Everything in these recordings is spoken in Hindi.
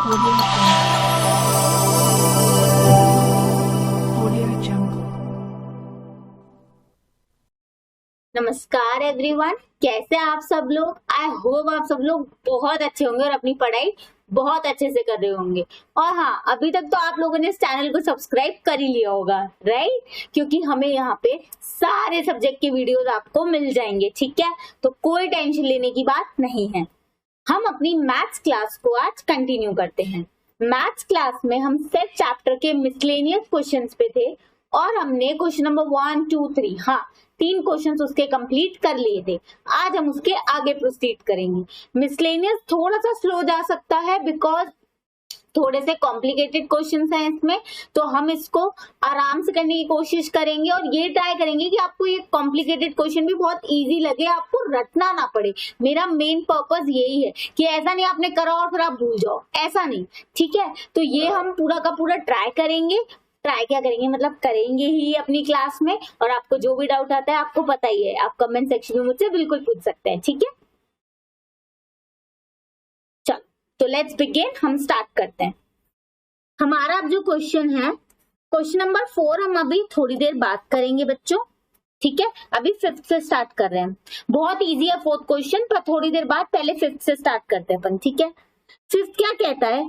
Audio Jungle. नमस्कार एवरीवन, कैसे आप सब लोग। आई होप आप सब लोग बहुत अच्छे होंगे और अपनी पढ़ाई बहुत अच्छे से कर रहे होंगे। और हाँ, अभी तक तो आप लोगों ने इस चैनल को सब्सक्राइब कर ही लिया होगा, राइट? क्योंकि हमें यहाँ पे सारे सब्जेक्ट के वीडियोस आपको मिल जाएंगे, ठीक है? तो कोई टेंशन लेने की बात नहीं है। हम अपनी मैथ्स क्लास को आज कंटिन्यू करते हैं। मैथ्स क्लास में हम सेट चैप्टर के मिसलेनियस क्वेश्चंस पे थे और हमने क्वेश्चन नंबर 1, 2, 3 3 क्वेश्चंस उसके कंप्लीट कर लिए थे। आज हम उसके आगे प्रोसीड करेंगे। मिसलेनियस थोड़ा सा स्लो जा सकता है बिकॉज थोड़े से कॉम्प्लिकेटेड क्वेश्चंस हैं इसमें, तो हम इसको आराम से करने की कोशिश करेंगे और ये ट्राई करेंगे कि आपको ये कॉम्प्लिकेटेड क्वेश्चन भी बहुत इजी लगे, आपको रटना ना पड़े। मेरा मेन पर्पस यही है कि ऐसा नहीं आपने करा और फिर आप भूल जाओ, ऐसा नहीं, ठीक है? तो ये हम पूरा का पूरा ट्राई करेंगे। ट्राई क्या करेंगे मतलब करेंगे ही अपनी क्लास में। और आपको जो भी डाउट आता है आपको पता ही है, आप कमेंट सेक्शन में मुझसे बिल्कुल पूछ सकते हैं, ठीक है? चलो तो लेट्स बिगिन, हम स्टार्ट करते हैं। हमारा अब जो क्वेश्चन है, क्वेश्चन नंबर 4 हम अभी थोड़ी देर बात करेंगे बच्चों, ठीक है? अभी 5th से स्टार्ट कर रहे हैं। बहुत इजी है 4th क्वेश्चन, पर थोड़ी देर बाद पहले 5th से स्टार्ट करते हैं अपन, ठीक है? 5th क्या कहता है?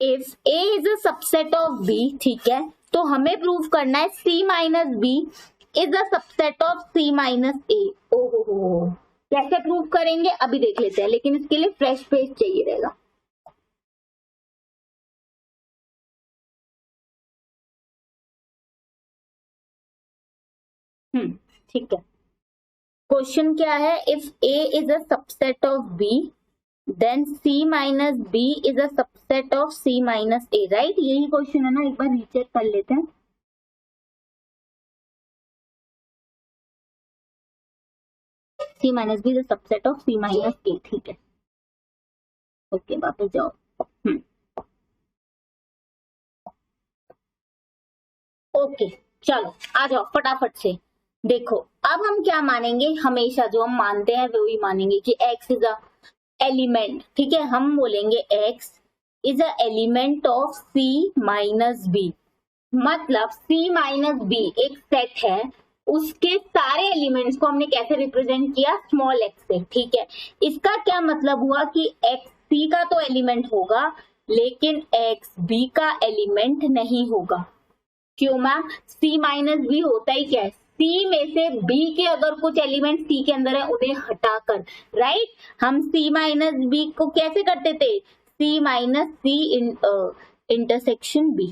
If A is a subset of B, ठीक है? तो हमें प्रूव करना है C minus B is a subset of C minus A। ओहो, कैसे प्रूव करेंगे अभी देख लेते हैं, लेकिन इसके लिए फ्रेश पेज चाहिए रहेगा। ठीक है। क्वेश्चन क्या है? If A is a subset of B then C minus B is a subset of C minus A, right? यही क्वेश्चन है ना, एक बार रीचेक कर लेते हैं। C minus B is a subset of C minus A, ठीक है? ओके, वापस जाओ। ओके, चलो आ जाओ फटाफट से। देखो अब हम क्या मानेंगे, हमेशा जो हम मानते हैं वो ही मानेंगे कि x इज अ एलिमेंट, ठीक है? हम बोलेंगे x is a element of C minus B। मतलब C माइनस B एक सेट है, उसके सारे एलिमेंट्स को हमने कैसे रिप्रेजेंट किया? स्मॉल x से, ठीक है? इसका क्या मतलब हुआ कि x C का तो एलिमेंट होगा लेकिन x B का एलिमेंट नहीं होगा। क्यों मैम? C माइनस बी होता ही क्या है? C में से B के अगर कुछ एलिमेंट C के अंदर है उन्हें हटाकर, राइट? हम C माइनस बी को कैसे करते थे? C minus C intersection B,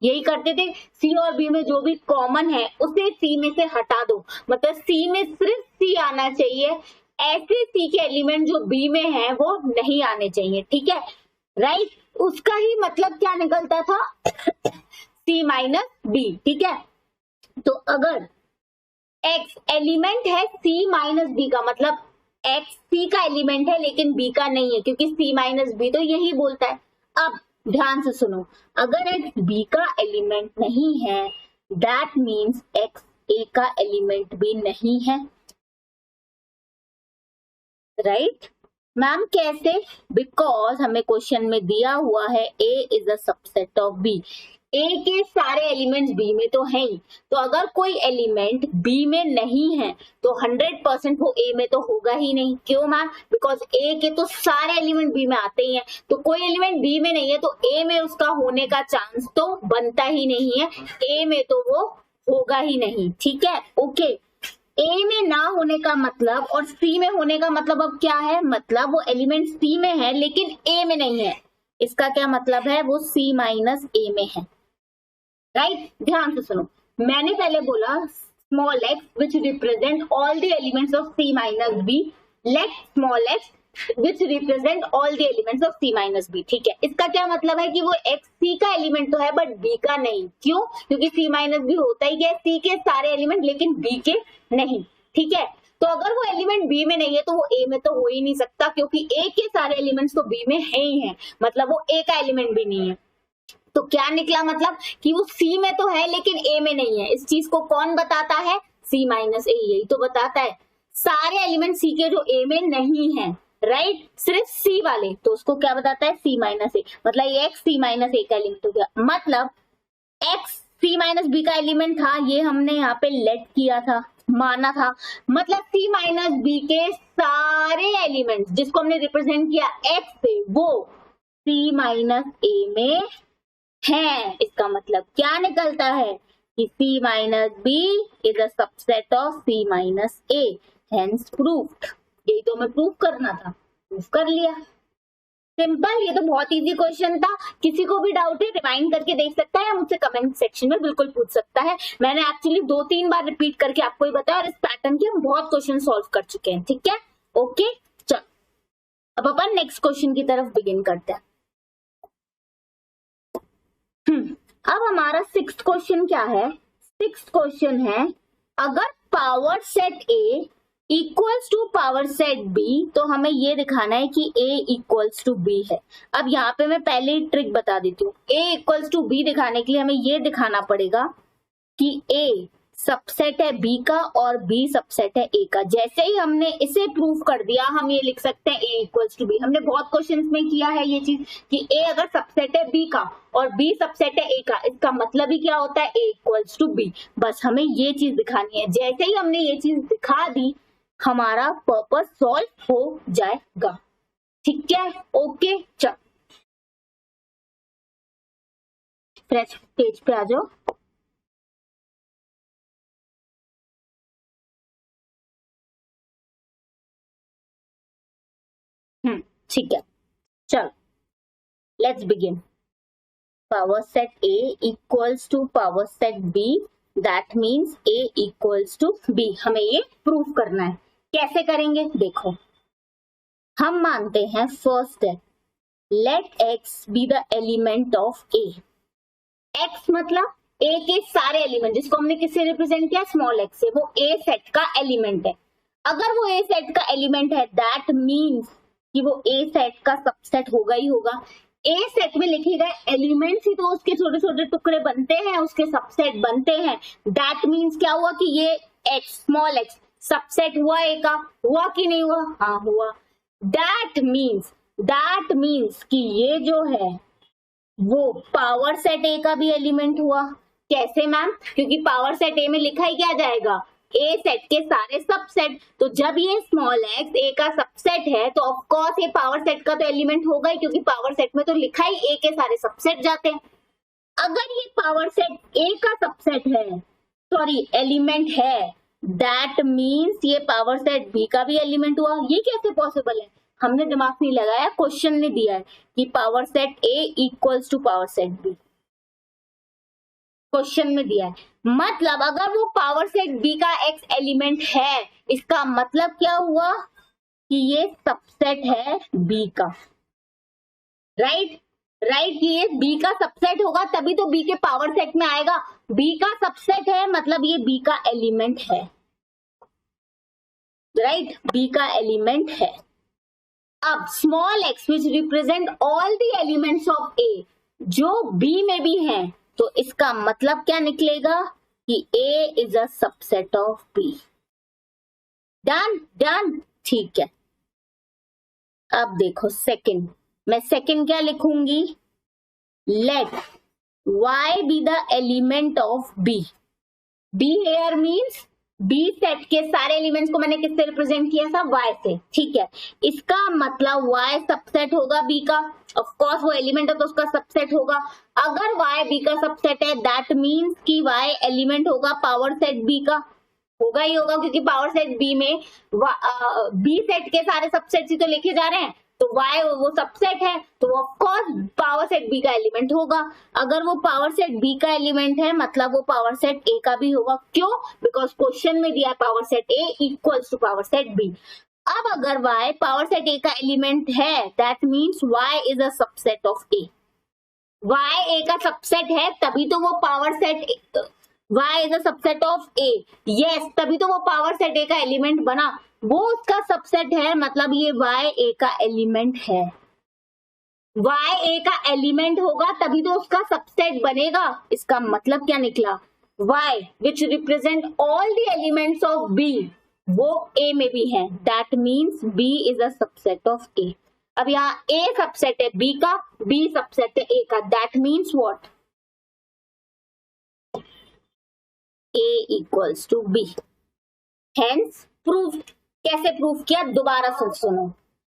यही करते थे। C और B में जो भी कॉमन है उसे C में से हटा दो, मतलब C में सिर्फ C आना चाहिए, ऐसे C के एलिमेंट जो B में है वो नहीं आने चाहिए, ठीक है? राइट? उसका ही मतलब क्या निकलता था? C माइनस बी, ठीक है? तो अगर x एलिमेंट है C माइनस बी का मतलब x C का एलिमेंट है लेकिन B का नहीं है, क्योंकि C माइनस बी तो यही बोलता है। अब ध्यान से सुनो, अगर x B का एलिमेंट नहीं है दैट मीन्स x A का एलिमेंट भी नहीं है, राइट? मैम कैसे? बिकॉज हमें क्वेश्चन में दिया हुआ है A is a subset of B। A के सारे एलिमेंट्स B में तो है ही, तो अगर कोई एलिमेंट B में नहीं है तो 100% वो A में तो होगा ही नहीं। क्यों मैम? बिकॉज A के तो सारे एलिमेंट B में आते ही हैं, तो कोई एलिमेंट B में नहीं है तो A में उसका होने का चांस तो बनता ही नहीं है, A में तो वो होगा ही नहीं, ठीक है? ओके, A में ना होने का मतलब और C में होने का मतलब अब क्या है? मतलब वो एलिमेंट C में है लेकिन A में नहीं है, इसका क्या मतलब है? वो C माइनस A में है, राइट? ध्यान से सुनो, मैंने पहले बोला small x which represent all the elements of C minus B, let small x which represent all the elements of C minus B, ठीक है? इसका क्या मतलब है कि वो x C का एलिमेंट तो है बट B का नहीं। क्यों? क्योंकि C माइनस B होता ही क्या है? C के सारे एलिमेंट लेकिन B के नहीं, ठीक है? तो अगर वो एलिमेंट B में नहीं है तो वो A में तो हो ही नहीं सकता, क्योंकि A के सारे एलिमेंट्स तो B में है ही है, मतलब वो A का एलिमेंट भी नहीं है। तो क्या निकला? मतलब कि वो C में तो है लेकिन A में नहीं है। इस चीज को कौन बताता है? C माइनस A, यही तो बताता है। सारे एलिमेंट C के जो A में नहीं है, राइट, सिर्फ सी वाले, तो उसको क्या बताता है, सी माइनस ए, मतलब ये एक्स सी माइनस ए का एलिमेंट हो गया। मतलब एक्स सी माइनस बी का एलिमेंट था, ये हमने यहाँ पे लेट किया था, माना था, मतलब सी माइनस बी के सारे एलिमेंट्स जिसको हमने रिप्रेजेंट किया एक्स से, वो सी माइनस ए में है। इसका मतलब क्या निकलता है कि C minus B is a subset of C minus A, hence proved. यही तो हमें प्रूव करना था, प्रूव कर लिया। सिंपल, ये तो बहुत इजी क्वेश्चन था। किसी को भी डाउट है रिवाइंड करके देख सकता है या मुझसे कमेंट सेक्शन में बिल्कुल पूछ सकता है। मैंने एक्चुअली 2-3 बार रिपीट करके आपको ही बताया और इस पैटर्न के हम बहुत क्वेश्चन सॉल्व कर चुके हैं, ठीक है। ओके, चल अब अपन नेक्स्ट क्वेश्चन की तरफ बिगिन करते हैं। अब हमारा 6th क्वेश्चन क्या है, 6th क्वेश्चन है, अगर power set A equals to power set B, तो हमें ये दिखाना है कि A इक्वल्स टू B है। अब यहाँ पे मैं पहले ही ट्रिक बता देती हूँ। A इक्वल्स टू B दिखाने के लिए हमें ये दिखाना पड़ेगा कि A सबसेट है B का और B सबसेट है A का। जैसे ही हमने इसे प्रूव कर दिया, हम ये लिख सकते हैं A इक्वल्स टू B। हमने बहुत क्वेश्चंस में किया है ये चीज कि A अगर सबसेट है B का और B सबसेट है A का, इसका मतलब ही क्या होता है, A इक्वल्स टू B। बस हमें ये चीज दिखानी है। जैसे ही हमने ये चीज दिखा दी, हमारा पर्पस सॉल्व हो जाएगा, ठीक है। ओके, चल फ्रेश पेज पे आ जाओ। ठीक है, चल let's begin. Power set A equals to power set B, that means A equals to B। हमें ये प्रूफ करना है। कैसे करेंगे, देखो, हम मानते हैं फर्स्ट है, let X be the element of A। X मतलब A के सारे एलिमेंट, जिसको हमने किससे रिप्रेजेंट किया, स्मॉल x से, वो A सेट का एलिमेंट है। अगर वो A सेट का एलिमेंट है, दैट मीन्स कि वो A सेट का सबसेट होगा ही होगा। A सेट में लिखे गए एलिमेंट्स ही तो उसके छोटे छोटे टुकड़े बनते हैं, उसके सबसेट बनते हैं। दैट मीन्स क्या हुआ कि ये x स्मॉल x सबसेट हुआ A का, हुआ कि नहीं हुआ, हाँ हुआ। दैट मीन्स कि ये जो है वो पावर सेट A का भी एलिमेंट हुआ। कैसे मैम, क्योंकि पावर सेट A में लिखा ही क्या जाएगा, A सेट के सारे सबसेट। तो जब ये स्मॉल x A का सबसेट है, तो ऑफ कोर्स ये पावर सेट का तो एलिमेंट होगा ही, क्योंकि पावर सेट में तो लिखा ही A के सारे सबसेट जाते हैं। अगर ये पावर सेट A का सबसेट है, सॉरी एलिमेंट है, दैट मीन्स ये पावर सेट B का भी एलिमेंट हुआ। ये कैसे पॉसिबल है, हमने दिमाग नहीं लगाया, क्वेश्चन ने दिया है कि power set A equals to power set B, question में दिया है। मतलब अगर वो पावर सेट B का x एलिमेंट है, इसका मतलब क्या हुआ कि ये सबसेट है B का, राइट। ये B का सबसेट होगा तभी तो B के पावर सेट में आएगा। B का सबसेट है मतलब ये B का एलिमेंट है, राइट, B का एलिमेंट है। अब small x which represent all the elements of A, जो B में भी हैं, तो इसका मतलब क्या निकलेगा कि A is a subset of B। Done, ठीक है। अब देखो सेकंड, मैं सेकंड क्या लिखूंगी, let Y be the element of B। B here means B set के सारे एलिमेंट्स को मैंने किससे रिप्रेजेंट किया था, Y से, ठीक है। इसका मतलब Y सबसेट होगा B का, ऑफ कोर्स वो एलिमेंट है तो उसका सबसेट होगा। अगर Y B का सबसेट है, दैट मीन्स कि Y एलिमेंट होगा पावर सेट B का, होगा ही होगा, क्योंकि पावर सेट B में B सेट के सारे सबसेट ही तो लिखे जा रहे हैं, तो Y वो सबसेट है तो of course power set B का एलिमेंट होगा। अगर वो पावर सेट B का एलिमेंट है, मतलब वो पावर सेट A का भी होगा। क्यों, बिकॉज क्वेश्चन में दिया है power set A equals to power set B। अब अगर Y पावर सेट A का एलिमेंट है, that means Y is a subset of A। Y A का सबसेट है तभी तो वो power set Y is a subset of A, yes, तभी तो वो पावर सेट A का एलिमेंट बना, वो उसका सबसेट है, मतलब ये Y A का एलिमेंट है। Y A का एलिमेंट होगा तभी तो उसका सबसेट बनेगा। इसका मतलब क्या निकला, Y which represent all the elements of B, वो ए में भी है, that means B is a subset of A. अब यहाँ ए सबसेट है बी का, बी सबसेट है ए का, that means what, A equals to B. Hence prove. कैसे प्रूव किया, दोबारा सुनो।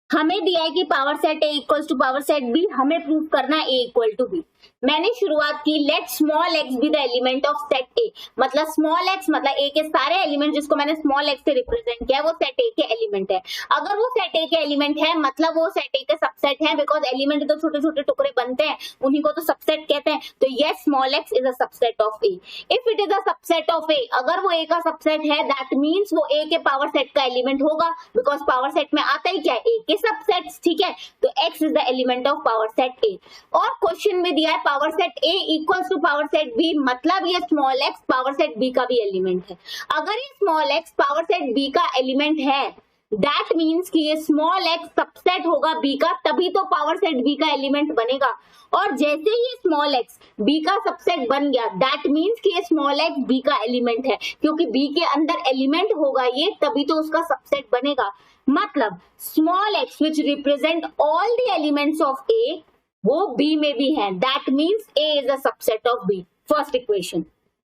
हमें दिया है कि power set A equals to power set B, हमें प्रूव करना है ए इक्वल टू बी। मैंने शुरुआत की let small x B the element of set ए, मतलब स्मॉल एक्स मतलब ए के सारे एलिमेंट जिसको मैंने स्मॉल एक्स से रिप्रेजेंट किया है वो सेट ए के एलिमेंट है। अगर वो सेट ए के एलिमेंट है मतलब वो सेट ए के सबसेट है, बिकॉज एलिमेंट तो छोटे छोटे टुकड़े बनते हैं, उन्हीं को तो सबसेट कहते हैं। तो yes small X is a subset of A. If it is a subset of A, अगर वो ए का सबसेट है दैट मीन्स वो ए के पावर सेट का एलिमेंट होगा, बिकॉज पावर सेट में आता ही क्या है, ए के सबसेट्स, ठीक है। तो x is the element of power set A. और क्वेश्चन में दिया है power set A equals to power set B, मतलब ये small x power set B का भी एलिमेंट है। अगर ये small x power set B का एलिमेंट है दैट मीन्स कि ये स्मॉल x सबसेट होगा बी का, तभी तो पावर सेट बी का एलिमेंट बनेगा। और जैसे ही स्मॉल x बी का सबसेट बन गया दैट मीन्स कि ये स्मॉल x बी का एलिमेंट है, क्योंकि बी के अंदर एलिमेंट होगा ये, तभी तो उसका सबसेट बनेगा। मतलब small x which represent all the elements of a वो b में भी है, that means a is a subset of b। First equation.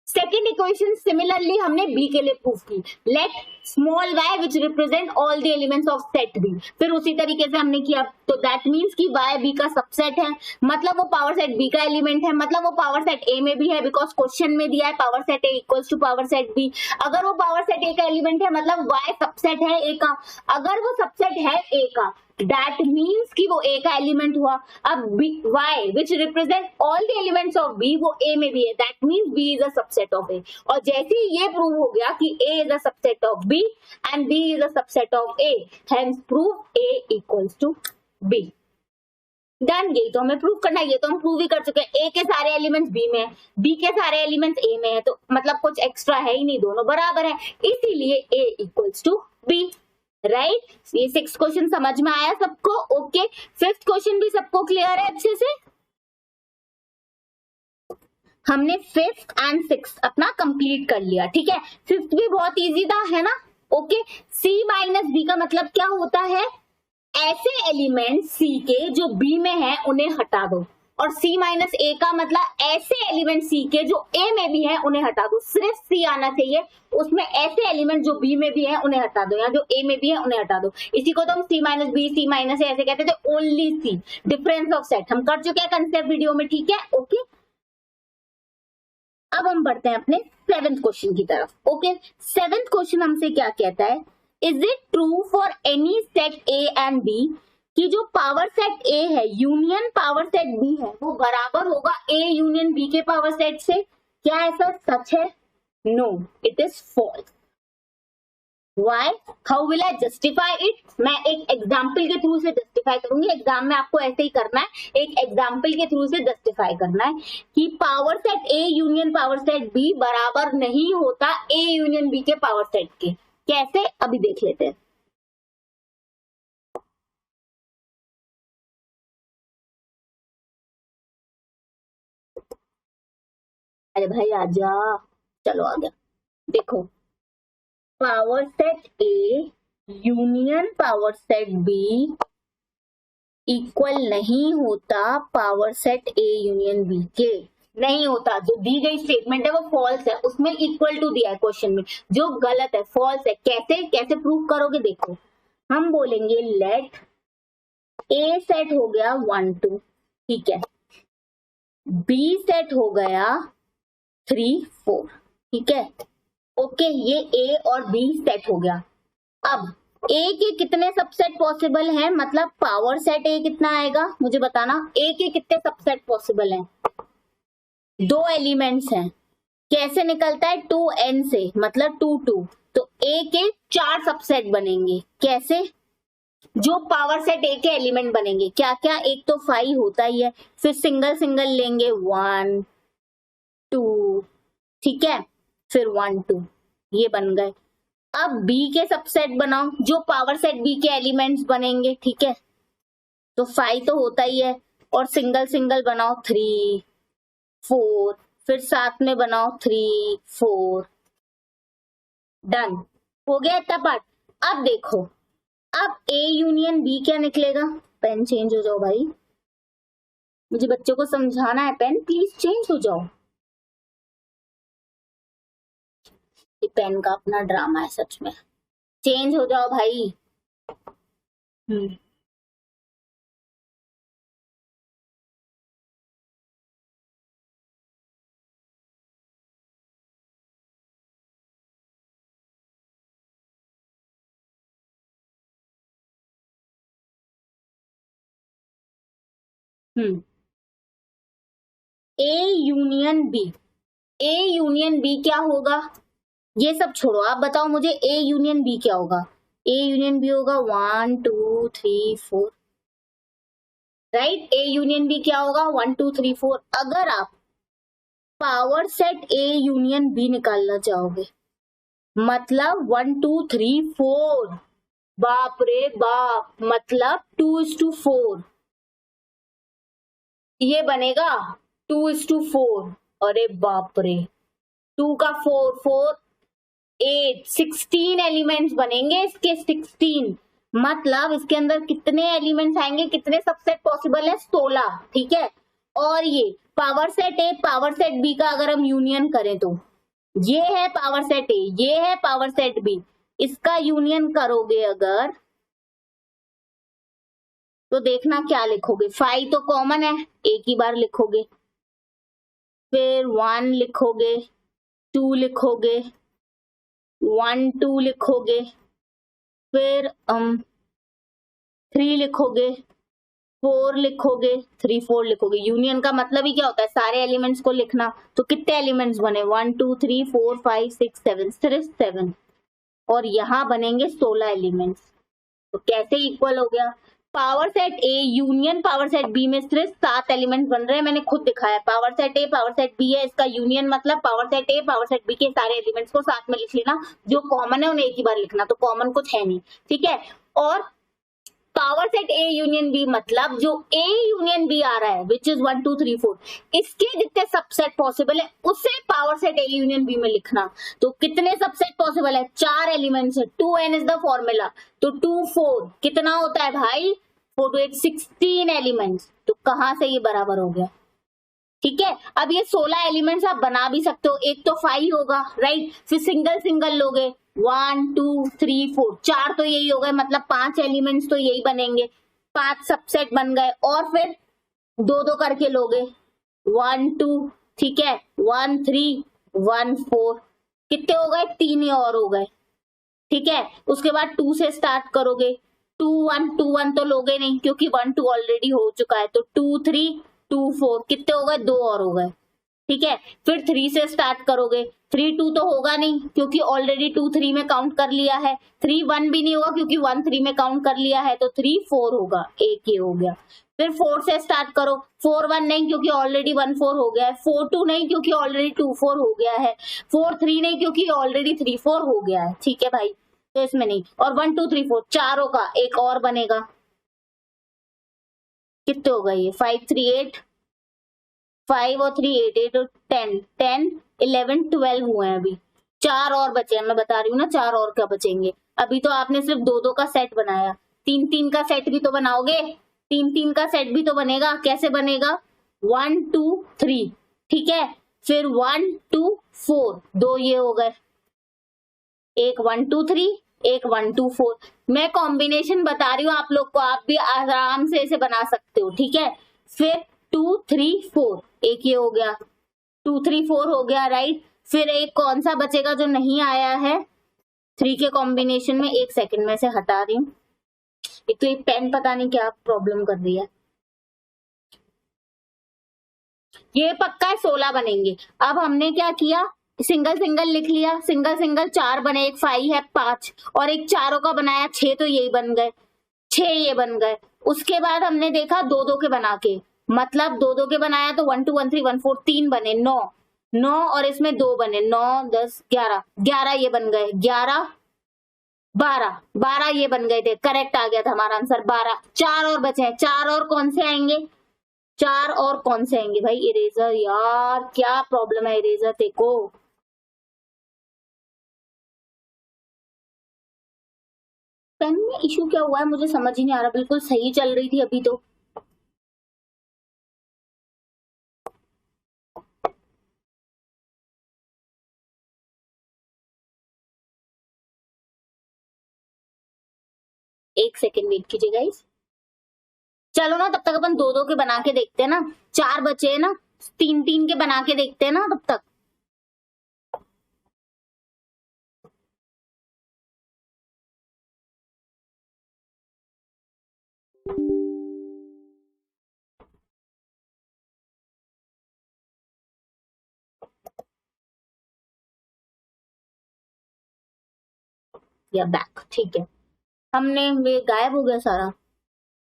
Second equation similarly हमने b के लिए प्रूव की, let small y which represent all the elements of set b, फिर उसी तरीके से हमने किया। तो दैट मीन्स कि y b का सबसेट है, मतलब वो पावर सेट b का एलिमेंट है, मतलब वो पावर सेट a में भी है, बिकॉज क्वेश्चन में दिया है power set a equals to power set b। अगर वो पावर सेट a का एलिमेंट है मतलब y सबसेट है a का, अगर वो सबसेट है a का दैट मीन्स कि वो a का एलिमेंट हुआ। अब y which represent all the elements of b वो a में भी है, that means b is a subset of a। और जैसे ही ये प्रूव हो गया कि a is a subset of b and b is a subset of a, hence prove a equals to b। Done. ये तो हमें प्रूव करना है, ये तो हम प्रूव ही कर चुके हैं। a के सारे एलिमेंट्स b में है, b के सारे एलिमेंट्स a में है, तो मतलब कुछ एक्स्ट्रा है ही नहीं, दोनों बराबर है, इसीलिए a equals to b। Right. ये 6 क्वेश्चन समझ में आया सबको? ओके। 5th क्वेश्चन भी सबको क्लियर है अच्छे से? हमने 5th एंड 6th अपना कंप्लीट कर लिया, ठीक है। 5th भी बहुत इजी था, है ना? ओके। c माइनस b का मतलब क्या होता है, ऐसे एलिमेंट c के जो b में है उन्हें हटा दो, और c माइनस a का मतलब ऐसे एलिमेंट c के जो a में भी है उन्हें हटा दो। सिर्फ c आना चाहिए, उसमें ऐसे एलिमेंट जो b में भी है उन्हें हटा दो, या जो a में भी है उन्हें हटा दो। इसी को तो हम c minus b, c minus a ऐसे कहते थे, only c, difference of set हम कर चुके हैं कंसेप्ट वीडियो में, ठीक है। ओके। अब हम बढ़ते हैं अपने 7th क्वेश्चन की तरफ। ओके। 7th क्वेश्चन हमसे क्या कहता है, is it true for any set a and b कि जो पावर सेट A है यूनियन पावर सेट B है वो बराबर होगा A यूनियन B के पावर सेट से? क्या ऐसा सच है? No, it is false. Why? How will I justify it? मैं एक एग्जाम्पल के थ्रू से जस्टिफाई करूंगी। एग्जाम में आपको ऐसे ही करना है, एक एग्जाम्पल के थ्रू से जस्टिफाई करना है कि power set A union power set B बराबर नहीं होता A यूनियन B के पावर सेट के। कैसे, अभी देख लेते हैं। अरे भाई आजा, चलो आ गया। देखो, power set A union power set B equal नहीं होता power set A union B के, नहीं होता। जो दी गई स्टेटमेंट है वो फॉल्स है, उसमें इक्वल टू दिया है क्वेश्चन में, जो गलत है, फॉल्स है। कैसे कैसे प्रूव करोगे? देखो, हम बोलेंगे लेट A सेट हो गया 1 2, ठीक है, B सेट हो गया 3 4, ठीक है। ओके, ये A और B सेट हो गया। अब A के कितने सबसेट पॉसिबल हैं, मतलब पावर सेट A कितना आएगा मुझे बताना। A के कितने सबसेट पॉसिबल हैं? 2 एलिमेंट्स हैं। कैसे निकलता है? 2n से, मतलब 2 2, तो A के 4 सबसेट बनेंगे। कैसे? जो पावर सेट A के एलिमेंट बनेंगे क्या क्या, एक तो 5 होता ही है, फिर सिंगल सिंगल लेंगे 1 2, ठीक है, फिर 1 2, ये बन गए। अब B के सबसेट बनाओ, जो पावर सेट B के एलिमेंट्स बनेंगे, ठीक है, तो 5 तो होता ही है, और सिंगल सिंगल बनाओ 3 4, फिर साथ में बनाओ 3 4, डन। हो गया इतना पार्ट। अब देखो, अब ए यूनियन बी क्या निकलेगा। पेन चेंज हो जाओ भाई, मुझे बच्चों को समझाना है। पेन प्लीज चेंज हो जाओ, ये पेन का अपना ड्रामा है सच में। चेंज हो जाओ भाई। Hmm hmm A union B, A union B क्या होगा, ये सब छोड़ो, आप बताओ मुझे ए यूनियन बी क्या होगा। ए यूनियन बी होगा 1 2 3 4, राइट। ए यूनियन बी क्या होगा 1 2 3 4। अगर आप power set A union B निकालना चाहोगे, मतलब 1 2 3 4, बाप रे बाप, मतलब 2:4, ये बनेगा 2:4। अरे बाप रे, 2 का 4 4 8, 16 एलिमेंट्स बनेंगे इसके, 16। मतलब इसके अंदर कितने एलिमेंट्स आएंगे, कितने सबसेट पॉसिबल है, 16, ठीक है। और ये power set A power set B का अगर हम यूनियन करें तो ये है पावर सेट ए, ये है पावर सेट बी, इसका यूनियन करोगे अगर तो देखना क्या लिखोगे। 5 तो कॉमन है, एक ही बार लिखोगे, फिर 1 लिखोगे, 2 लिखोगे, 1 2 लिखोगे, फिर 3 लिखोगे, 4 लिखोगे, 3 4 लिखोगे। यूनियन का मतलब ही क्या होता है, सारे एलिमेंट्स को लिखना। तो कितने एलिमेंट्स बने 1 2 3 4 5 6 7, सिर्फ 7, और यहाँ बनेंगे 16 एलिमेंट्स। तो कैसे इक्वल हो गया, power set A union power set B में सिर्फ 7 एलिमेंट बन रहे हैं, मैंने खुद दिखाया। Power set A power set B है, इसका यूनियन मतलब power set A power set B के सारे एलिमेंट्स को साथ में लिख लेना, जो कॉमन है उन्हें एक ही बार लिखना, तो कॉमन कुछ है नहीं, ठीक है। और power set A union B मतलब जो ए यूनियन बी आ रहा है विच इज 1 2 3 4, इसके जितने सबसेट पॉसिबल है उसे power set A union B में लिखना। तो कितने सबसेट पॉसिबल है, 4 एलिमेंट्स है, 2n इज द फॉर्मूला। तो 2 4 कितना होता है भाई, 4 2 8 16 एलिमेंट्स। तो कहां से ये बराबर हो गया, ठीक है। अब ये 16 एलिमेंट्स आप बना भी सकते हो, एक तो 5 होगा, राइट, फिर सिंगल सिंगल लोगे 1 2 3 4, 4 तो यही हो गए, मतलब 5 एलिमेंट्स तो यही बनेंगे, 5 सबसेट बन गए। और फिर 2 2 करके लोगे 1 2, ठीक है, 1 3 1 4, कितने हो गए, 3 ही और हो गए, ठीक है। उसके बाद 2 से स्टार्ट करोगे, 2 1 तो लोगे नहीं क्योंकि 1 2 ऑलरेडी हो चुका है, तो 2 3 2 4, कितने हो गए, 2 और हो गए, ठीक है। फिर 3 से स्टार्ट करोगे, 3 2 तो होगा नहीं क्योंकि ऑलरेडी 2 3 में काउंट कर लिया है, 3 1 भी नहीं होगा क्योंकि 1 3 में काउंट कर लिया है, तो 3 4 होगा, एक ये हो गया। फिर 4 से स्टार्ट करो, 4 1 नहीं क्योंकि ऑलरेडी 1 4 हो गया है, 4 2 नहीं क्योंकि ऑलरेडी 2 4 हो गया है, 4 3 नहीं क्योंकि ऑलरेडी 3 4 हो गया है, ठीक है भाई, तो इसमें नहीं। और 1 2 3 4 चारों का एक और बनेगा, कितने हो गए ये, 5 3 8, 5 और 3 8 8 और 10 10 11 12 हुए हैं, अभी 4 और बचे हैं, मैं बता रही हूँ ना 4 और क्या बचेंगे। अभी तो आपने सिर्फ 2 2 का सेट बनाया, 3 3 का सेट भी तो बनाओगे, 3 3 का सेट भी तो बनेगा। कैसे बनेगा, 1 2 3, ठीक है, फिर 1 2 4, 2 ये हो गए, एक 1 2 3, एक 1 2 4। मैं कॉम्बिनेशन बता रही हूँ आप लोग को, आप भी आराम से इसे बना सकते हो, ठीक है। फिर 2 3 4, एक ये हो गया, 2 3 4 हो गया, राइट। फिर एक कौन सा बचेगा जो नहीं आया है 3 के कॉम्बिनेशन में, एक सेकंड में से हटा रही हूँ, एक तो ये पेन पता नहीं क्या प्रॉब्लम कर रही है। ये पक्का 16 बनेंगे। अब हमने क्या किया, सिंगल सिंगल लिख लिया, सिंगल सिंगल 4 बने, एक 5 है 5, और एक चारों का बनाया 6, तो यही बन गए 6, ये बन गए। उसके बाद हमने देखा 2 2 के बना के, मतलब 2 2 के बनाया तो 1 2 1 3 1 4, 3 बने, 9 9, और इसमें 2 बने, 9 10 11 11, ये बन गए 11 12 12, ये बन गए थे, करेक्ट आ गया था हमारा आंसर 12। 4 और बचे हैं, 4 और कौन से आएंगे, 4 और कौन से आएंगे भाई, इरेजर, यार क्या प्रॉब्लम है इरेजर तेको। पेन में इशू क्या हुआ है मुझे समझ ही नहीं आ रहा, बिल्कुल सही चल रही थी अभी तो। एक सेकेंड वेट कीजिए गाइस। चलो ना तब तक अपन दो दो के बना के देखते हैं ना, 4 बचे हैं ना, 3 3 के बना के देखते हैं ना तब तक। या बैक, ठीक है, हमने वे गायब हो गया सारा।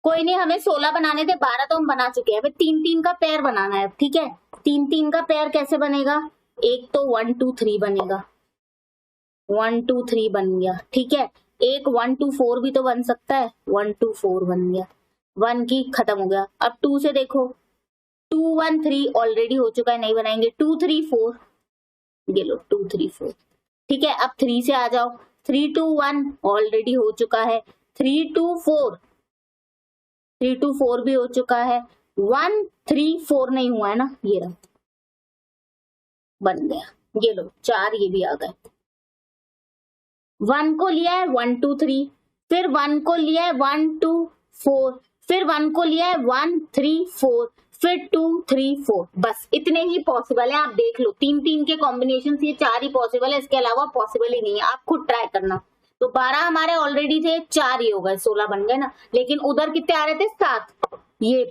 कोई नहीं, हमें 16 बनाने थे, 12 तो हम बना चुके हैं। अभी 3 3 का पेयर बनाना है, ठीक है। 3 3 का पेयर कैसे बनेगा, एक तो 1 2 3 बनेगा, 1 2 3 बन गया, ठीक है। एक 1 2 4 भी तो बन सकता है, 1 2 4 बन गया, 1 की खत्म हो गया। अब 2 से देखो, 2 1 3 ऑलरेडी हो चुका है, नहीं बनाएंगे। 2 3 4, ये लो 2 3 4, ठीक है। अब 3 से आ जाओ, 3 2 1 ऑलरेडी हो चुका है, 3 2 4, 3 2 4 भी हो चुका है, 1 3 4 नहीं हुआ है ना, ये रहा, बन गया। ये लो 4 ये भी आ गए। 1 को लिया है 1 2 3, फिर 1 को लिया है 1 2 4, फिर 1 को लिया है 1 3 4, फिर 2 3 4, बस इतने ही पॉसिबल है। आप देख लो 3 3 के कॉम्बिनेशन ये 4 ही पॉसिबल है, इसके अलावा पॉसिबल ही नहीं है, आप खुद ट्राई करना। तो 12 हमारे ऑलरेडी थे, 4 ही हो गए, 16 बन गए ना। लेकिन उधर कितने आ रहे थे, 7। ये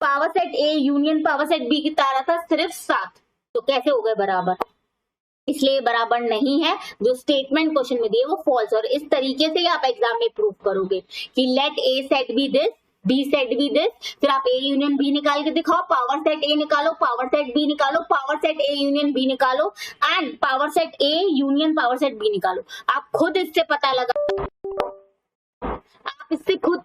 power set A union power set B कितना आ रहा था, सिर्फ 7। तो कैसे हो गए बराबर, इसलिए बराबर नहीं है। जो स्टेटमेंट क्वेश्चन में दिए वो फॉल्स। और इस तरीके से ही आप एग्जाम में प्रूव करोगे कि let A set be this, B set be this, फिर आप ए यूनियन बी निकाल के दिखाओ, पावर सेट ए निकालो, पावर सेट बी निकालो, power set A union B निकालो, and power set A union power set B निकालो। आप खुद इससे पता लगा, आप इससे खुद